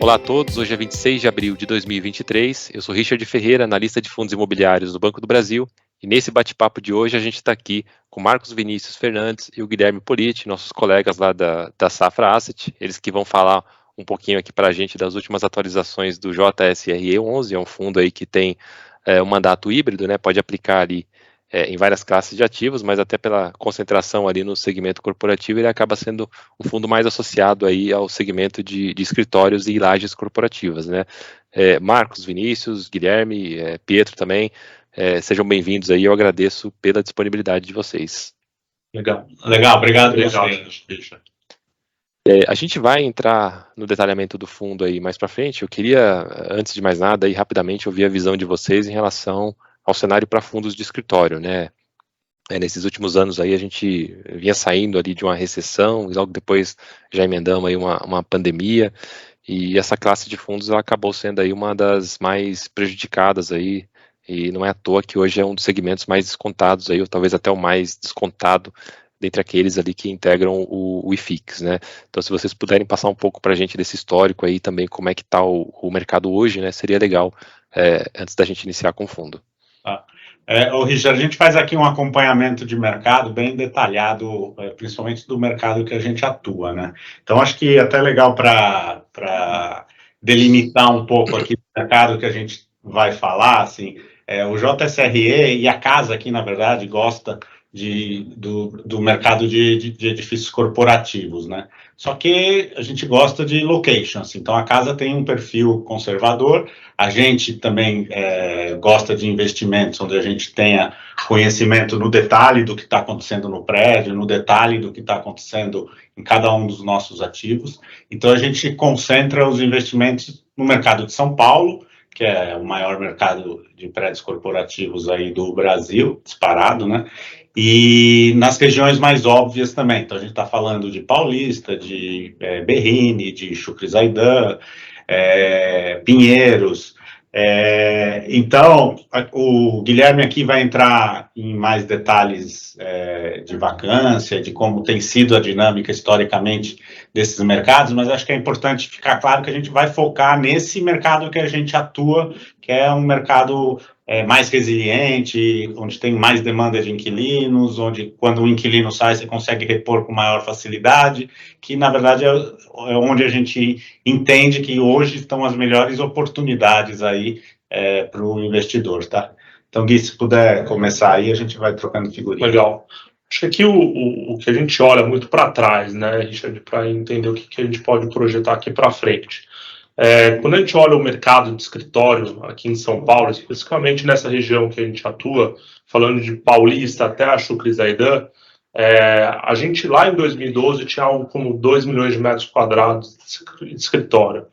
Olá a todos, hoje é 26 de abril de 2023, eu sou Richard Ferreira, analista de fundos imobiliários do Banco do Brasil, e nesse bate-papo de hoje a gente está aqui com Marcos Vinícius Fernandes e o Guilherme Politi, nossos colegas lá da Safra Asset, eles que vão falar um pouquinho aqui para a gente das últimas atualizações do JSRE11, é um fundo aí que tem um mandato híbrido, né, pode aplicar ali em várias classes de ativos, mas até pela concentração ali no segmento corporativo, ele acaba sendo um fundo mais associado aí ao segmento de escritórios e lajes corporativas, né? Marcos, Vinícius, Guilherme, Pietro também, sejam bem-vindos aí, eu agradeço pela disponibilidade de vocês. Legal, obrigado. A gente vai entrar no detalhamento do fundo aí mais para frente. Eu queria, antes de mais nada, aí rapidamente ouvir a visão de vocês em relação ao cenário para fundos de escritório, né? Nesses últimos anos aí a gente vinha saindo ali de uma recessão e logo depois já emendamos aí uma pandemia, e essa classe de fundos ela acabou sendo aí uma das mais prejudicadas aí, e não é à toa que hoje é um dos segmentos mais descontados aí, ou talvez até o mais descontado dentre aqueles ali que integram o IFIX, né? Então, se vocês puderem passar um pouco para a gente desse histórico aí também, como é que está o mercado hoje, né? Seria legal, antes da gente iniciar com o fundo. Richard, a gente faz aqui um acompanhamento de mercado bem detalhado, principalmente do mercado que a gente atua, né? Então, acho que é até legal para delimitar um pouco aqui o mercado que a gente vai falar, assim, o JSRE e a casa aqui, na verdade, gosta do mercado de edifícios corporativos, né? Só que a gente gosta de locations, então a casa tem um perfil conservador, a gente também gosta de investimentos onde a gente tenha conhecimento no detalhe do que está acontecendo no prédio, no detalhe do que está acontecendo em cada um dos nossos ativos. Então a gente concentra os investimentos no mercado de São Paulo, que é o maior mercado de prédios corporativos aí do Brasil, disparado, né? E nas regiões mais óbvias também. Então, a gente está falando de Paulista, de Berrini, de Chucrizaidan, Pinheiros. Então, o Guilherme aqui vai entrar em mais detalhes de vacância, de como tem sido a dinâmica historicamente desses mercados, mas acho que é importante ficar claro que a gente vai focar nesse mercado que a gente atua, que é um mercado mais resiliente, onde tem mais demanda de inquilinos, onde quando o inquilino sai, você consegue repor com maior facilidade, que na verdade é onde a gente entende que hoje estão as melhores oportunidades aí para o investidor, tá? Então, Gui, se puder começar aí, a gente vai trocando figurinha. Legal. Acho que aqui o que a gente olha muito para trás, né, Richard, para entender o que a gente pode projetar aqui para frente. Quando a gente olha o mercado de escritório aqui em São Paulo, especificamente nessa região que a gente atua, falando de Paulista até a Chucrizaidan, a gente lá em 2012 tinha algo como 2 milhões de metros quadrados de escritório.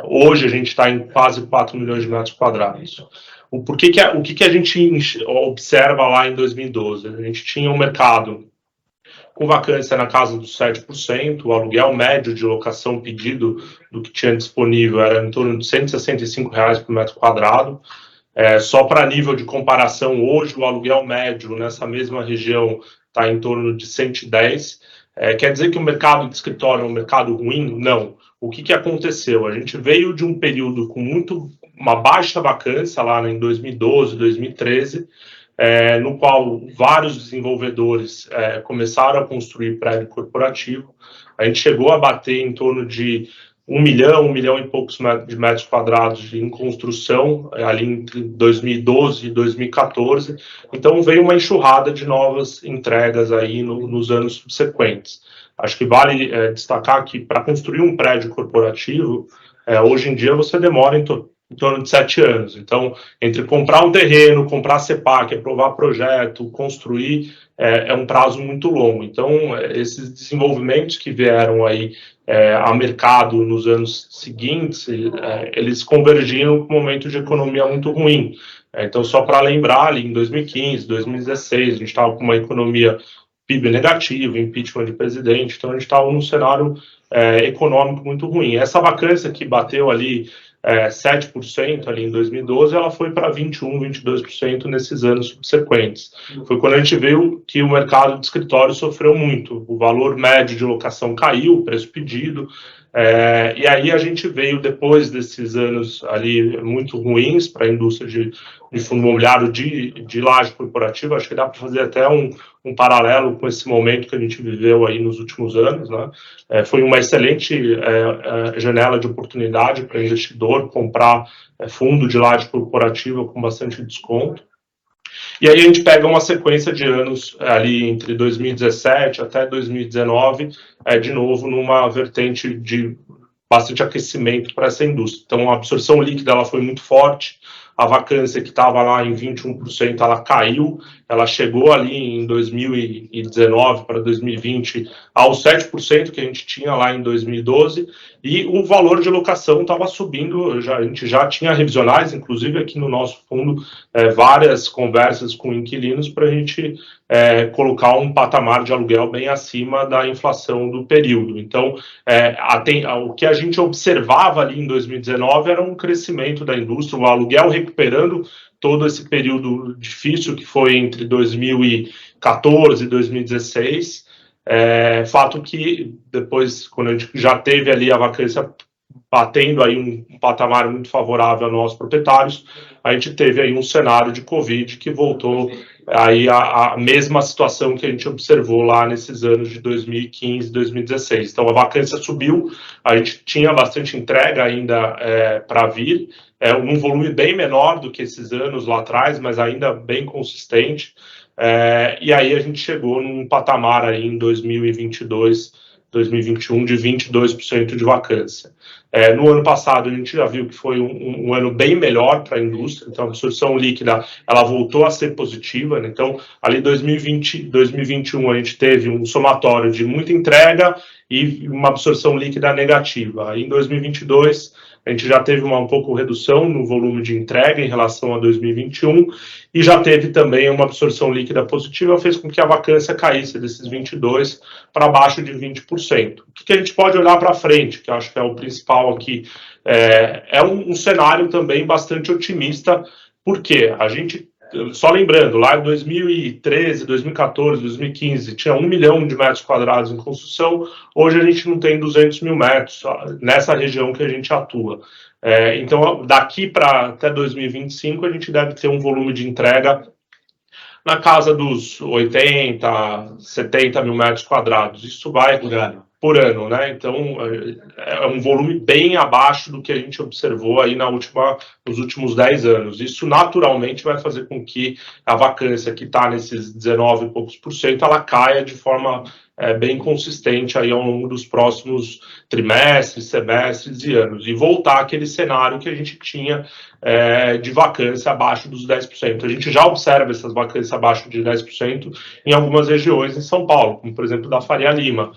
Hoje a gente está em quase 4 milhões de metros quadrados. O que a gente observa lá em 2012? A gente tinha um mercado com vacância na casa dos 7%, o aluguel médio de locação pedido do que tinha disponível era em torno de R$ 165 por metro quadrado. Só para nível de comparação, hoje o aluguel médio nessa mesma região está em torno de 110. Quer dizer que o mercado de escritório é um mercado ruim? Não. O que aconteceu? A gente veio de um período com uma baixa vacância lá em 2012, 2013, no qual vários desenvolvedores começaram a construir prédio corporativo. A gente chegou a bater em torno de 1 milhão e poucos de metros quadrados em construção, ali entre 2012 e 2014. Então, veio uma enxurrada de novas entregas aí nos anos subsequentes. Acho que vale destacar que para construir um prédio corporativo, hoje em dia você demora em torno de 7 anos. Então, entre comprar um terreno, comprar a CEPAC, aprovar projeto, construir, é um prazo muito longo. Então, esses desenvolvimentos que vieram aí a mercado nos anos seguintes, eles convergiram com um momento de economia muito ruim. Então, só para lembrar, ali em 2015, 2016, a gente estava com uma economia PIB negativo, impeachment de presidente, então a gente estava num cenário econômico muito ruim. Essa vacância que bateu ali 7% ali em 2012, ela foi para 21%, 22% nesses anos subsequentes. Foi quando a gente viu que o mercado de escritório sofreu muito. O valor médio de locação caiu, o preço pedido, E aí a gente veio, depois desses anos ali muito ruins para a indústria de fundo imobiliário de laje corporativa, acho que dá para fazer até um paralelo com esse momento que a gente viveu aí nos últimos anos, né? Foi uma excelente janela de oportunidade para investidor comprar fundo de laje corporativa com bastante desconto. E aí a gente pega uma sequência de anos ali entre 2017 até 2019, de novo numa vertente de bastante aquecimento para essa indústria. Então a absorção líquida ela foi muito forte, a vacância que estava lá em 21%, ela caiu, ela chegou ali em 2019 para 2020 aos 7% que a gente tinha lá em 2012, e o valor de locação estava subindo, a gente já tinha revisionais, inclusive aqui no nosso fundo, várias conversas com inquilinos para a gente colocar um patamar de aluguel bem acima da inflação do período. Então, o que a gente observava ali em 2019 era um crescimento da indústria, o aluguel recuperando todo esse período difícil que foi entre 2014 e 2016. Fato que depois, quando a gente já teve ali a vacância batendo aí um patamar muito favorável a nós proprietários, a gente teve aí um cenário de Covid que voltou aí a mesma situação que a gente observou lá nesses anos de 2015 e 2016. Então a vacância subiu, a gente tinha bastante entrega ainda para vir, um volume bem menor do que esses anos lá atrás, mas ainda bem consistente. E aí a gente chegou num patamar aí em 2022, 2021 de 22% de vacância. No ano passado a gente já viu que foi um ano bem melhor para a indústria, então a absorção líquida ela voltou a ser positiva, né? Então ali 2020, 2021 a gente teve um somatório de muita entrega e uma absorção líquida negativa. Aí em 2022 a gente já teve um pouco redução no volume de entrega em relação a 2021 e já teve também uma absorção líquida positiva, fez com que a vacância caísse desses 22% para baixo de 20%. O que a gente pode olhar para frente, que eu acho que é o principal aqui, é um cenário também bastante otimista, porque a gente, só lembrando, lá em 2013, 2014, 2015, tinha 1 milhão de metros quadrados em construção, hoje a gente não tem 200 mil metros nessa região que a gente atua. Então, daqui para até 2025, a gente deve ter um volume de entrega na casa dos 80, 70 mil metros quadrados. Isso vai por ano, né? Então, é um volume bem abaixo do que a gente observou aí nos últimos 10 anos. Isso, naturalmente, vai fazer com que a vacância que está nesses 19 e poucos por cento, ela caia de forma bem consistente aí ao longo dos próximos trimestres, semestres e anos, e voltar àquele cenário que a gente tinha de vacância abaixo dos 10%. A gente já observa essas vacâncias abaixo de 10% em algumas regiões em São Paulo, como por exemplo da Faria Lima.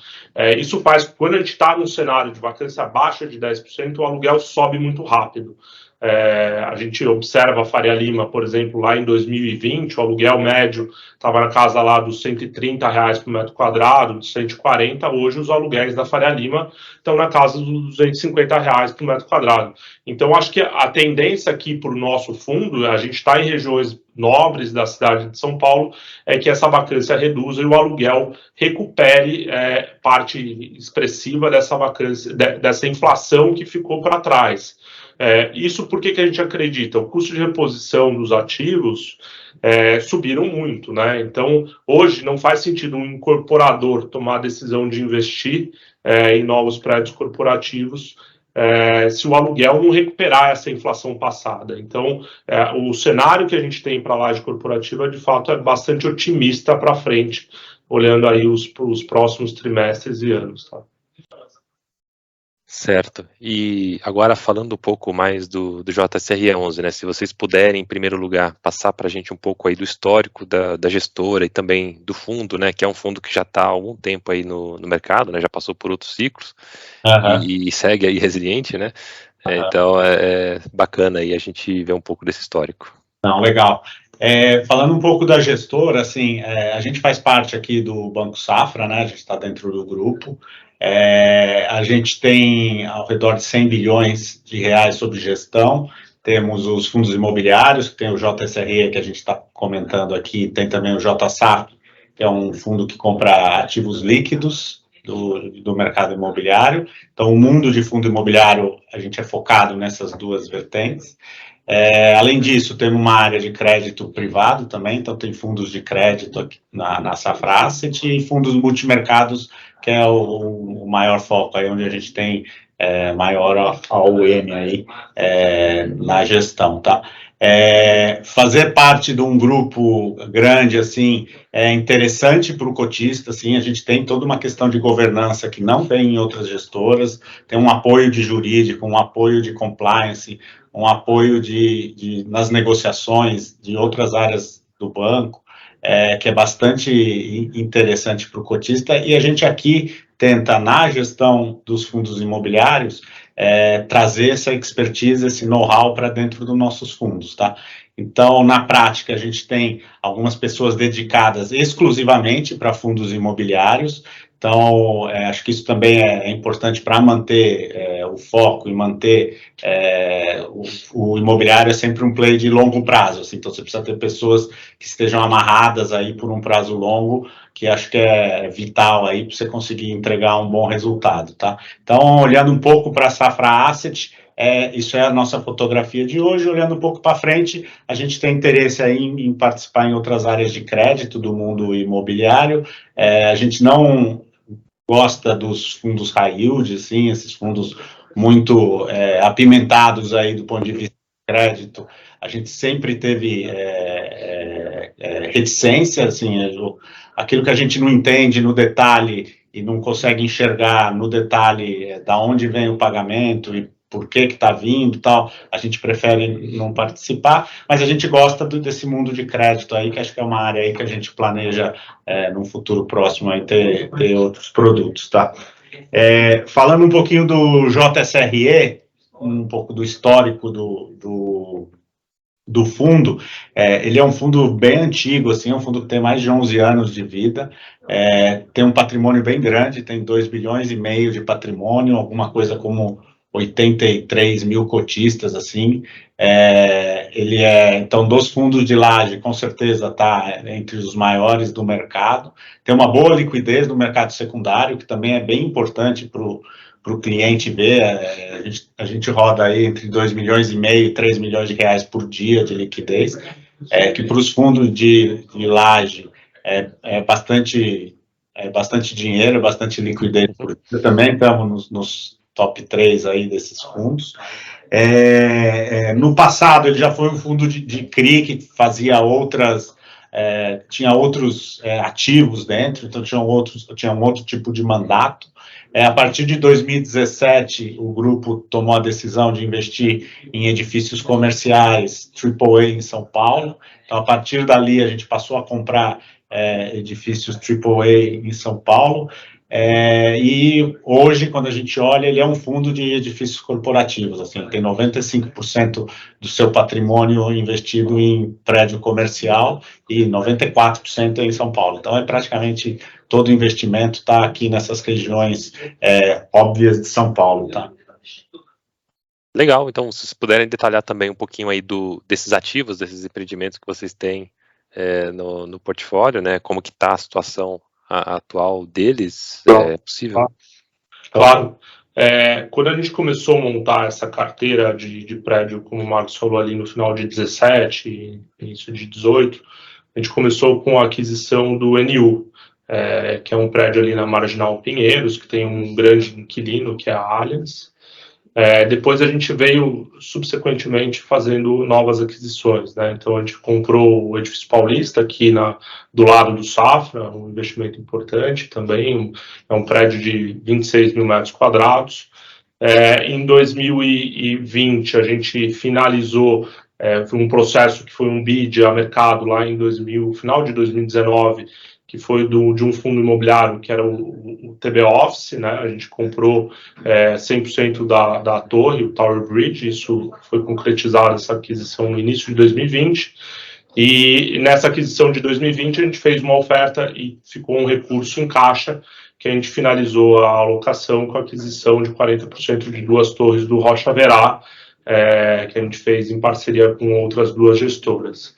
Isso faz que quando a gente está num cenário de vacância abaixo de 10%, o aluguel sobe muito rápido. A gente observa a Faria Lima, por exemplo, lá em 2020, o aluguel médio estava na casa lá dos R$130 por metro quadrado, de 140, hoje os aluguéis da Faria Lima estão na casa dos R$250 por metro quadrado. Então, acho que a tendência aqui para o nosso fundo, a gente está em regiões nobres da cidade de São Paulo, é que essa vacância reduza e o aluguel recupere parte expressiva dessa vacância, dessa inflação que ficou para trás. Isso porque que a gente acredita? O custo de reposição dos ativos subiram muito, né? Então, hoje não faz sentido um incorporador tomar a decisão de investir em novos prédios corporativos se o aluguel não recuperar essa inflação passada. Então, o cenário que a gente tem para a laje corporativa, de fato, é bastante otimista para frente, olhando aí os próximos trimestres e anos, tá? Certo. E agora falando um pouco mais do JSR11, né? Se vocês puderem, em primeiro lugar, passar para a gente um pouco aí do histórico da gestora e também do fundo, né? Que é um fundo que já está há algum tempo aí no mercado, né? Já passou por outros ciclos e segue aí resiliente, né? Então é bacana aí a gente ver um pouco desse histórico. Não, legal. Falando um pouco da gestora, assim, a gente faz parte aqui do Banco Safra, né? A gente está dentro do grupo. A gente tem ao redor de 100 bilhões de reais sob gestão, temos os fundos imobiliários, que tem o JSRE, que a gente está comentando aqui, tem também o JSAF, que é um fundo que compra ativos líquidos, do mercado imobiliário. Então, o mundo de fundo imobiliário, a gente é focado nessas duas vertentes. Além disso, temos uma área de crédito privado também, então tem fundos de crédito aqui na Safra Asset e fundos multimercados, que é o maior foco aí, onde a gente tem maior AUM aí na gestão, tá? Fazer parte de um grupo grande, assim, é interessante para o cotista, assim, a gente tem toda uma questão de governança que não tem em outras gestoras, tem um apoio de jurídico, um apoio de compliance, um apoio nas negociações de outras áreas do banco, que é bastante interessante para o cotista, e a gente aqui tenta, na gestão dos fundos imobiliários, trazer essa expertise, esse know-how para dentro dos nossos fundos, tá? Então, na prática, a gente tem algumas pessoas dedicadas exclusivamente para fundos imobiliários. Então, acho que isso também é importante para manter o foco e manter o imobiliário é sempre um play de longo prazo, assim, então você precisa ter pessoas que estejam amarradas aí por um prazo longo, que acho que é vital aí para você conseguir entregar um bom resultado, tá? Então, olhando um pouco para a Safra Asset, isso é a nossa fotografia de hoje. Olhando um pouco para frente, a gente tem interesse aí em participar em outras áreas de crédito do mundo imobiliário. A gente não gosta dos fundos high yield, assim, esses fundos muito apimentados aí do ponto de vista de crédito. A gente sempre teve reticência, assim, aquilo que a gente não entende no detalhe e não consegue enxergar no detalhe da onde vem o pagamento e por que está vindo e tal, a gente prefere não participar, mas a gente gosta desse mundo de crédito aí, que acho que é uma área aí que a gente planeja num futuro próximo aí ter outros produtos, tá? Falando um pouquinho do JSRE, um pouco do histórico do fundo, ele é um fundo bem antigo, assim, é um fundo que tem mais de 11 anos de vida, tem um patrimônio bem grande, tem 2,5 bilhões de patrimônio, alguma coisa como 83 mil cotistas, assim, ele então, dos fundos de laje, com certeza está entre os maiores do mercado, tem uma boa liquidez no mercado secundário, que também é bem importante para o cliente ver, a gente roda aí entre 2,5 milhões e 3 milhões de reais por dia de liquidez, que para os fundos de laje é bastante dinheiro, bastante liquidez por dia. Também estamos nos top 3 aí desses fundos. No passado, ele já foi um fundo de CRI que fazia tinha outros ativos dentro, então tinha um outro tipo de mandato. A partir de 2017, o grupo tomou a decisão de investir em edifícios comerciais AAA em São Paulo. Então, a partir dali, a gente passou a comprar edifícios AAA em São Paulo. E hoje, quando a gente olha, ele é um fundo de edifícios corporativos, assim, tem 95% do seu patrimônio investido em prédio comercial e 94% em São Paulo. Então, praticamente todo o investimento está aqui nessas regiões óbvias de São Paulo, tá? Legal, então, se vocês puderem detalhar também um pouquinho aí desses ativos, desses empreendimentos que vocês têm no portfólio, né? Como que está a situação atual deles, é possível? Claro. Quando a gente começou a montar essa carteira de prédio, como o Marcos falou ali no final de 17, início de 18, a gente começou com a aquisição do NU, que é um prédio ali na Marginal Pinheiros, que tem um grande inquilino, que é a Allianz. Depois a gente veio subsequentemente fazendo novas aquisições, né? Então a gente comprou o Edifício Paulista aqui do lado do Safra, um investimento importante também, é um prédio de 26 mil metros quadrados. Em 2020 a gente finalizou um processo que foi um bid a mercado lá em final de 2019, que foi de um fundo imobiliário, que era o TB Office, né? A gente comprou 100% da torre, o Tower Bridge, isso foi concretizado, essa aquisição no início de 2020, e nessa aquisição de 2020 a gente fez uma oferta e ficou um recurso em caixa, que a gente finalizou a alocação com a aquisição de 40% de 2 torres do Rocha Verá, que a gente fez em parceria com outras 2 gestoras.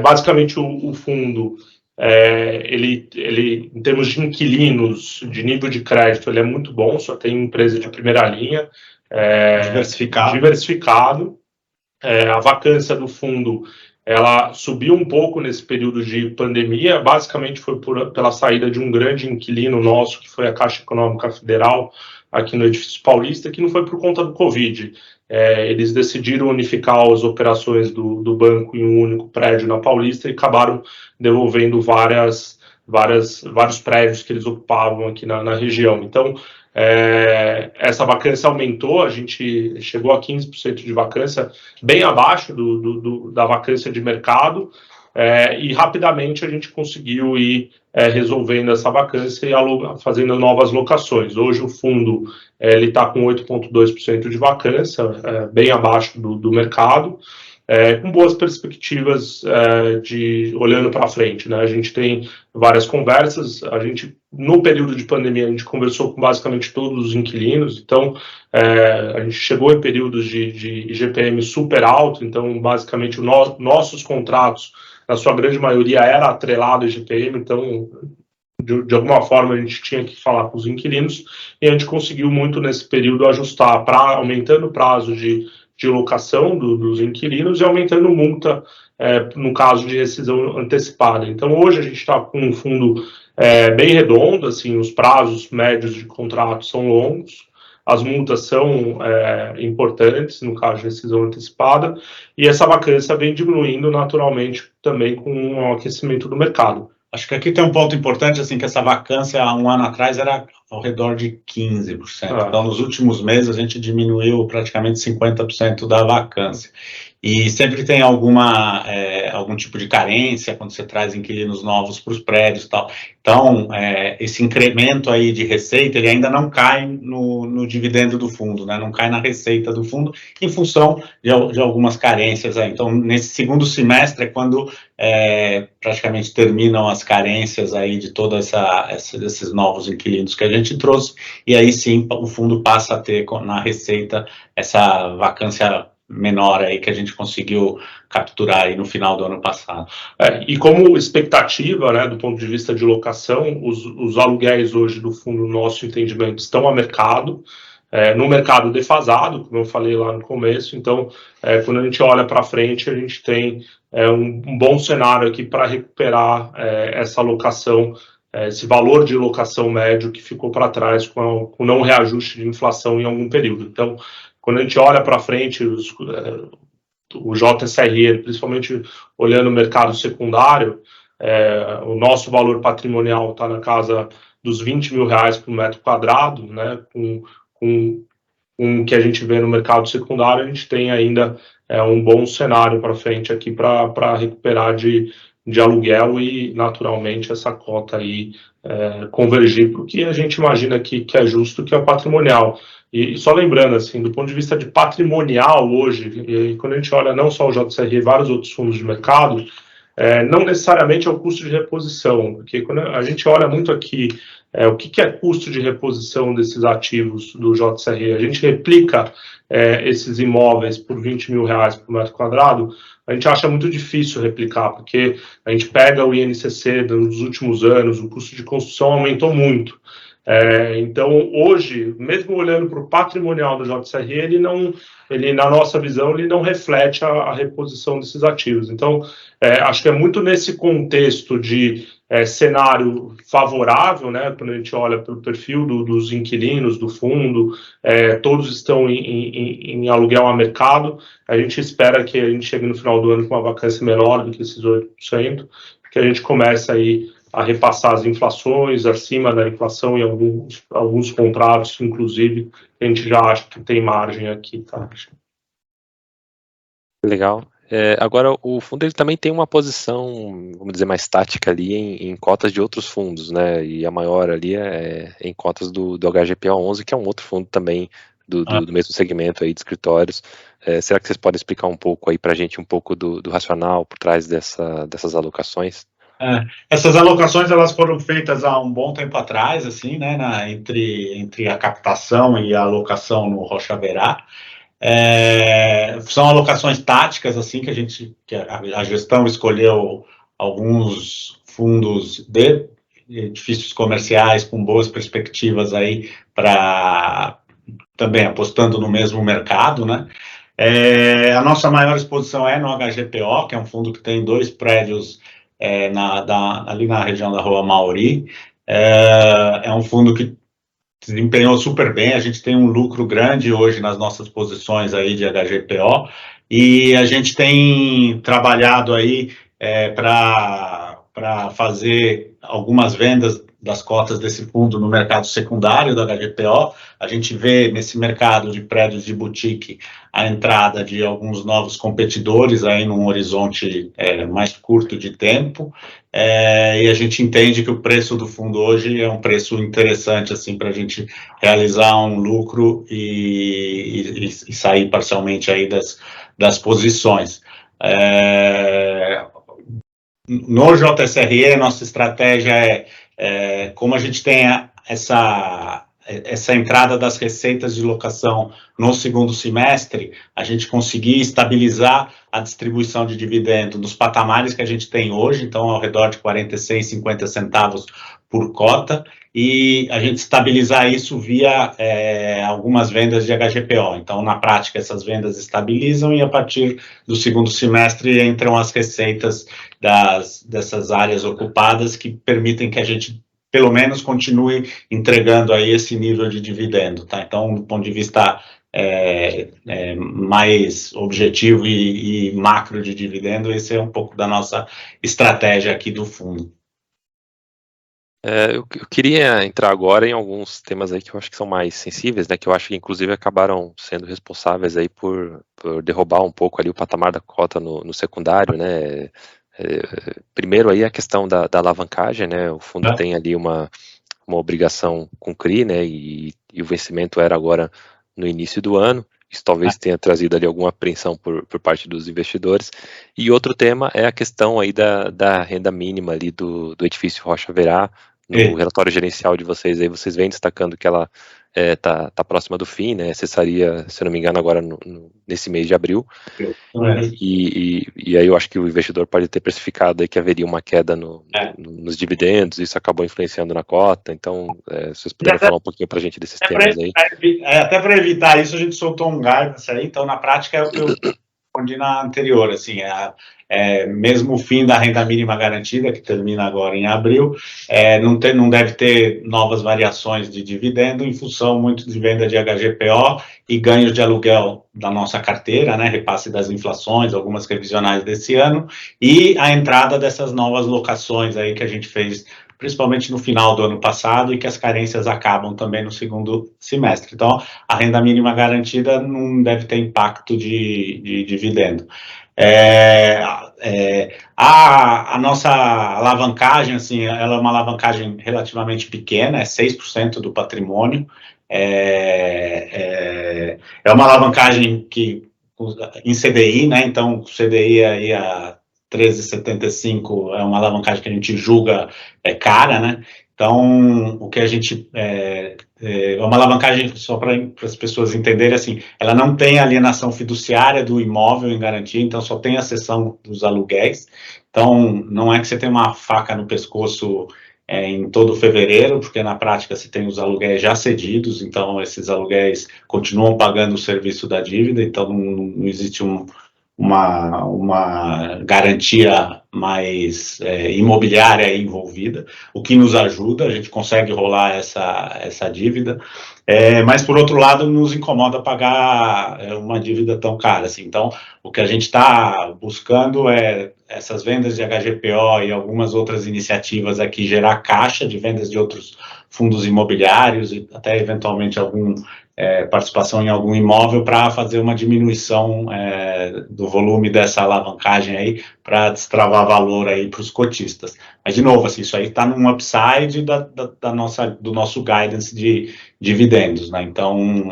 Basicamente, o fundo Ele, em termos de inquilinos, de nível de crédito, ele é muito bom, só tem empresa de primeira linha, diversificado. A vacância do fundo, ela subiu um pouco nesse período de pandemia, basicamente foi pela saída de um grande inquilino nosso, que foi a Caixa Econômica Federal, aqui no Edifício Paulista, que não foi por conta do Covid. Eles decidiram unificar as operações do banco em um único prédio na Paulista e acabaram devolvendo vários prédios que eles ocupavam aqui na região. Então, essa vacância aumentou, a gente chegou a 15% de vacância, bem abaixo da vacância de mercado, e rapidamente a gente conseguiu ir resolvendo essa vacância e fazendo novas locações. Hoje o fundo ele está com 8,2% de vacância, bem abaixo do mercado, com boas perspectivas olhando para frente, né? A gente tem várias conversas, no período de pandemia, a gente conversou com basicamente todos os inquilinos, então a gente chegou em períodos de IGPM super alto, então basicamente nossos contratos, na sua grande maioria, era atrelado ao IGPM, então de alguma forma a gente tinha que falar com os inquilinos, e a gente conseguiu muito nesse período ajustar, aumentando o prazo de locação dos inquilinos e aumentando multa no caso de rescisão antecipada. Então hoje a gente está com um fundo bem redondo, assim, os prazos médios de contrato são longos, as multas são importantes no caso de rescisão antecipada, e essa vacância vem diminuindo naturalmente também com o aquecimento do mercado. Acho que aqui tem um ponto importante, assim, que essa vacância há um ano atrás era ao redor de 15%. Então, nos últimos meses, a gente diminuiu praticamente 50% da vacância. E sempre tem algum tipo de carência quando você traz inquilinos novos para os prédios e tal. Então, esse incremento aí de receita, ele ainda não cai no dividendo do fundo, né? Não cai na receita do fundo, em função de algumas carências aí. Então, nesse segundo semestre é quando praticamente terminam as carências aí de todos esses novos inquilinos que a gente trouxe, e aí sim o fundo passa a ter na receita essa vacância menor aí que a gente conseguiu capturar aí no final do ano passado. E como expectativa, né, do ponto de vista de locação, os aluguéis hoje do fundo, no nosso entendimento, estão a mercado, no mercado defasado, como eu falei lá no começo. Então, quando a gente olha para frente, a gente tem um bom cenário aqui para recuperar essa locação, esse valor de locação médio que ficou para trás com o não reajuste de inflação em algum período. Então, quando a gente olha para frente, o JSRE, principalmente olhando o mercado secundário, o nosso valor patrimonial está na casa dos R$20.000 por metro quadrado, né? Com o que a gente vê no mercado secundário, a gente tem ainda um bom cenário para frente aqui para recuperar de aluguel e, naturalmente, essa cota aí convergir para o que a gente imagina que é justo, que é o patrimonial. E só lembrando, assim, do ponto de vista de patrimonial hoje, e quando a gente olha não só o JSRE e vários outros fundos de mercado, não necessariamente é o custo de reposição, porque quando a gente olha muito aqui o que é custo de reposição desses ativos do JSRE, a gente replica esses imóveis por R$20.000 por metro quadrado, a gente acha muito difícil replicar, porque a gente pega o INCC dos últimos anos, o custo de construção aumentou muito. Então, hoje, mesmo olhando para o patrimonial do JSRE, ele, na nossa visão, ele não reflete a reposição desses ativos. Então, acho que é muito nesse contexto de cenário favorável, né, quando a gente olha pelo perfil dos inquilinos, do fundo, todos estão em aluguel a mercado, a gente espera que a gente chegue no final do ano com uma vacância menor do que esses 8%, que a gente comece aí a repassar as inflações acima da inflação em alguns contratos, inclusive, a gente já acha que tem margem aqui, tá? Legal. Agora, o fundo ele também tem uma posição, vamos dizer, mais tática ali em cotas de outros fundos, né? E a maior ali é em cotas do HGPO11, que é um outro fundo também do mesmo segmento aí de escritórios. Será que vocês podem explicar um pouco aí para a gente um pouco do racional por trás dessas alocações? Essas alocações elas foram feitas há um bom tempo atrás, assim, né, entre a captação e a alocação no Rocha Verá. São alocações táticas, assim, que a gestão escolheu alguns fundos de edifícios comerciais com boas perspectivas aí para também apostando no mesmo mercado, né? A nossa maior exposição é no HGPO, que é um fundo que tem 2 prédios ali na região da Rua Mauri. É um fundo que desempenhou super bem, a gente tem um lucro grande hoje nas nossas posições aí de HGPO, e a gente tem trabalhado aí para fazer algumas vendas das cotas desse fundo no mercado secundário da HGPO. A gente vê nesse mercado de prédios de boutique a entrada de alguns novos competidores aí num horizonte mais curto de tempo, e a gente entende que o preço do fundo hoje é um preço interessante assim para a gente realizar um lucro e sair parcialmente aí das posições. No JSRE, nossa estratégia como a gente tem essa entrada das receitas de locação no segundo semestre, a gente conseguir estabilizar a distribuição de dividendo nos patamares que a gente tem hoje, então ao redor de 46, 50 centavos por cota, e a gente estabilizar isso via algumas vendas de HGPO. Então, na prática, essas vendas estabilizam e a partir do segundo semestre entram as receitas dessas áreas ocupadas que permitem que a gente pelo menos continue entregando aí esse nível de dividendo, tá? Então, do ponto de vista mais objetivo e macro de dividendo, esse é um pouco da nossa estratégia aqui do fundo. Eu queria entrar agora em alguns temas aí que eu acho que são mais sensíveis, né, que eu acho que inclusive acabaram sendo responsáveis aí por derrubar um pouco ali o patamar da cota no secundário, né. Primeiro aí a questão da alavancagem, né, o fundo tem ali uma obrigação com CRI, né, e o vencimento era agora no início do ano. Isso talvez tenha trazido ali alguma apreensão por parte dos investidores. E outro tema é a questão aí da renda mínima ali do edifício Rocha Verá. No relatório gerencial de vocês aí, vocês vêm destacando que ela tá próxima do fim, né, cessaria, se eu não me engano, agora nesse mês de abril. E aí eu acho que o investidor pode ter precificado aí que haveria uma queda nos dividendos, isso acabou influenciando na cota. Então, se vocês puderem falar um pouquinho para a gente desses temas aí. Até para evitar isso, a gente soltou um guidance aí, então na prática é o que eu respondi na anterior, assim, mesmo o fim da renda mínima garantida, que termina agora em abril, não deve ter novas variações de dividendo em função muito de venda de HGPO e ganhos de aluguel da nossa carteira, né, repasse das inflações, algumas revisionais desse ano, e a entrada dessas novas locações aí que a gente fez principalmente no final do ano passado, e que as carências acabam também no segundo semestre. Então, a renda mínima garantida não deve ter impacto de dividendo. A nossa alavancagem, assim, ela é uma alavancagem relativamente pequena, é 6% do patrimônio. É uma alavancagem que em CDI, né? Então, o CDI aí a 13,75 é uma alavancagem que a gente julga cara, né? Então, o que a gente é uma alavancagem, só para as pessoas entenderem, assim, ela não tem alienação fiduciária do imóvel em garantia, então só tem a cessão dos aluguéis. Então, não é que você tem uma faca no pescoço em todo fevereiro, porque na prática você tem os aluguéis já cedidos, então esses aluguéis continuam pagando o serviço da dívida, então não existe uma garantia mais imobiliária envolvida, o que nos ajuda, a gente consegue rolar essa dívida, mas por outro lado nos incomoda pagar uma dívida tão cara assim. Então o que a gente está buscando é essas vendas de HGPO e algumas outras iniciativas aqui, gerar caixa de vendas de outros fundos imobiliários e até eventualmente algum participação em algum imóvel para fazer uma diminuição do volume dessa alavancagem aí para destravar valor aí para os cotistas. Mas, de novo, assim, isso aí está num upside do nosso guidance de dividendos, né? Então,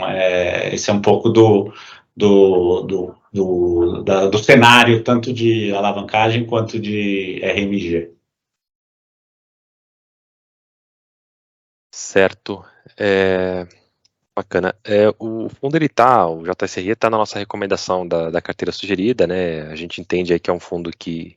esse é um pouco do cenário, tanto de alavancagem quanto de RMG. Certo. Bacana. O fundo, o JSRE está na nossa recomendação da carteira sugerida, né? A gente entende aí que é um fundo que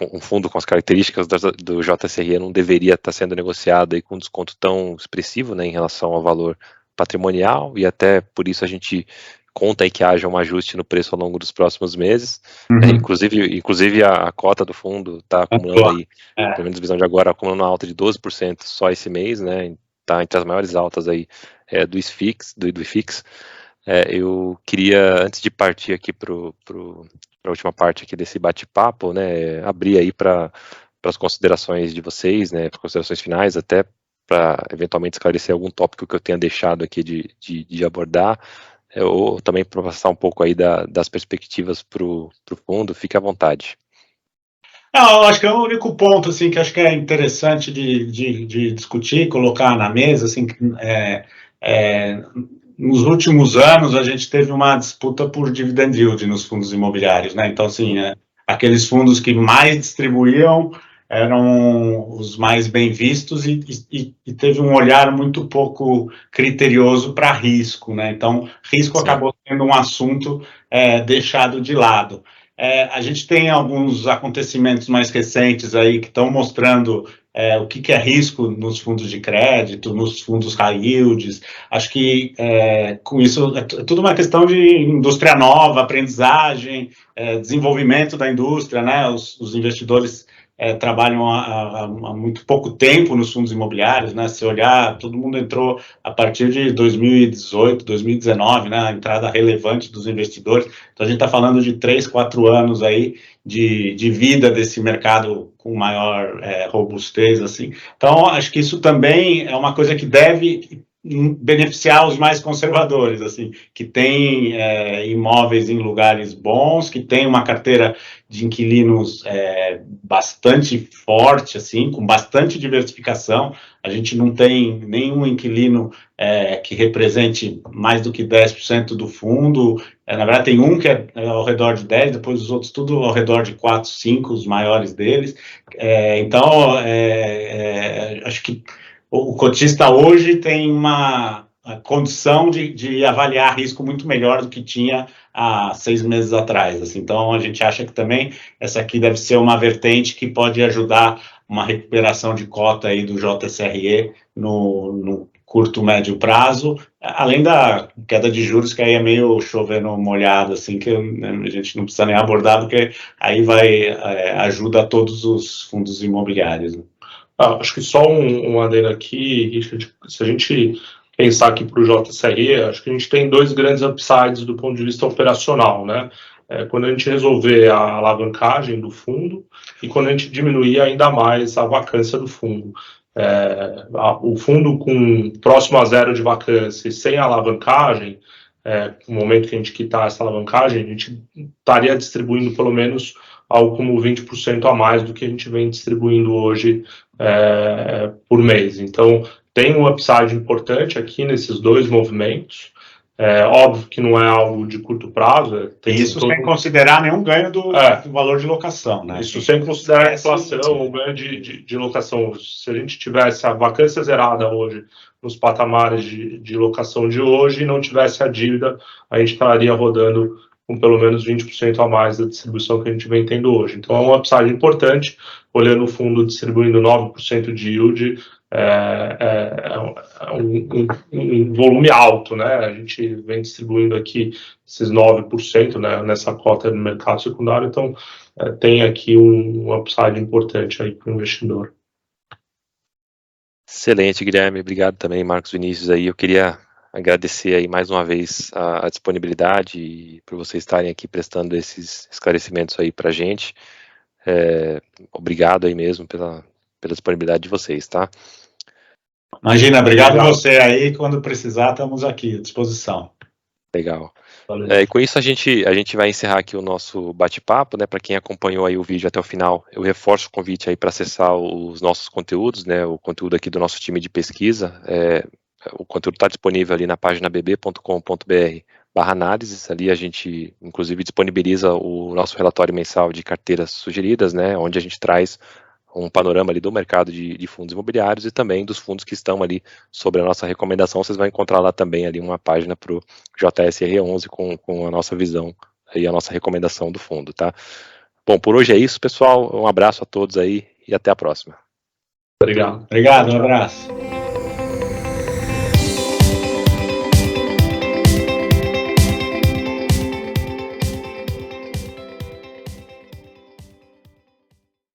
um fundo com as características do JSRE não deveria estar sendo negociado aí com um desconto tão expressivo, né, em relação ao valor patrimonial, e até por isso a gente conta aí que haja um ajuste no preço ao longo dos próximos meses. Inclusive a cota do fundo está acumulando aí, pelo menos visão de agora, acumulando uma alta de 12% só esse mês, né, está entre as maiores altas aí do IFIX. Eu queria, antes de partir aqui para a última parte aqui desse bate-papo, né, abrir aí para as considerações de vocês, né, para considerações finais, até para eventualmente esclarecer algum tópico que eu tenha deixado aqui de abordar, ou também para passar um pouco aí das perspectivas para o fundo. Fique à vontade. Não, eu acho que é o único ponto assim, que acho que é interessante de discutir, colocar na mesa, assim, nos últimos anos a gente teve uma disputa por dividend yield nos fundos imobiliários, né? Então, assim, aqueles fundos que mais distribuíam eram os mais bem vistos e teve um olhar muito pouco criterioso para risco, né? Então, risco acabou sendo um assunto deixado de lado. A gente tem alguns acontecimentos mais recentes aí que estão mostrando o que é risco nos fundos de crédito, nos fundos high yields. Acho que com isso é tudo uma questão de indústria nova, aprendizagem, desenvolvimento da indústria, né? Os investidores trabalham há muito pouco tempo nos fundos imobiliários, né? Se olhar, todo mundo entrou a partir de 2018, 2019, né? A entrada relevante dos investidores. Então, a gente está falando de 3, 4 anos aí de vida desse mercado com maior robustez, assim. Então, acho que isso também é uma coisa que deve beneficiar os mais conservadores, assim, que tem imóveis em lugares bons, que tem uma carteira de inquilinos bastante forte, assim, com bastante diversificação. A gente não tem nenhum inquilino que represente mais do que 10% do fundo. Na verdade, tem um que é ao redor de 10%, depois os outros tudo ao redor de 4, 5, os maiores deles. Então, acho que o cotista hoje tem uma condição de avaliar risco muito melhor do que tinha há 6 meses atrás. Assim. Então, a gente acha que também essa aqui deve ser uma vertente que pode ajudar uma recuperação de cota aí do JSRE no curto, médio prazo, além da queda de juros, que aí é meio chovendo molhado, assim, que a gente não precisa nem abordar, porque aí ajuda todos os fundos imobiliários. Né? Acho que só um adendo aqui, Richard, se a gente pensar aqui para o JSRE, acho que a gente tem 2 grandes upsides do ponto de vista operacional, né? Quando a gente resolver a alavancagem do fundo e quando a gente diminuir ainda mais a vacância do fundo. O fundo com próximo a 0 de vacância e sem alavancagem, no momento que a gente quitar essa alavancagem, a gente estaria distribuindo pelo menos algo como 20% a mais do que a gente vem distribuindo hoje por mês. Então, tem um upside importante aqui nesses 2 movimentos. Óbvio que não é algo de curto prazo. Isso sem considerar nenhum ganho do valor de locação, né? Isso sem considerar a inflação, o ganho de locação. Se a gente tivesse a vacância zerada hoje, nos patamares de locação de hoje, e não tivesse a dívida, a gente estaria rodando com pelo menos 20% a mais da distribuição que a gente vem tendo hoje. Então, é um upside importante, olhando o fundo distribuindo 9% de yield, um volume alto, né? A gente vem distribuindo aqui esses 9%, né, nessa cota do mercado secundário, então tem aqui um upside importante aí para o investidor. Excelente, Guilherme. Obrigado também, Marcos Vinícius. Aí eu queria agradecer aí mais uma vez a disponibilidade e por vocês estarem aqui prestando esses esclarecimentos aí para a gente. Obrigado aí mesmo pela disponibilidade de vocês, tá? Imagina, obrigado a você aí. Quando precisar, estamos aqui à disposição. Legal. E com isso a gente vai encerrar aqui o nosso bate-papo, né? Para quem acompanhou aí o vídeo até o final, eu reforço o convite aí para acessar os nossos conteúdos, né? O conteúdo aqui do nosso time de pesquisa. O conteúdo está disponível ali na página bb.com.br/análises. Ali a gente, inclusive, disponibiliza o nosso relatório mensal de carteiras sugeridas, né? Onde a gente traz um panorama ali do mercado de fundos imobiliários e também dos fundos que estão ali sobre a nossa recomendação. Vocês vão encontrar lá também ali uma página para o JSRE11 com a nossa visão e a nossa recomendação do fundo, tá? Bom, por hoje é isso, pessoal. Um abraço a todos aí e até a próxima. Obrigado. Obrigado, um abraço.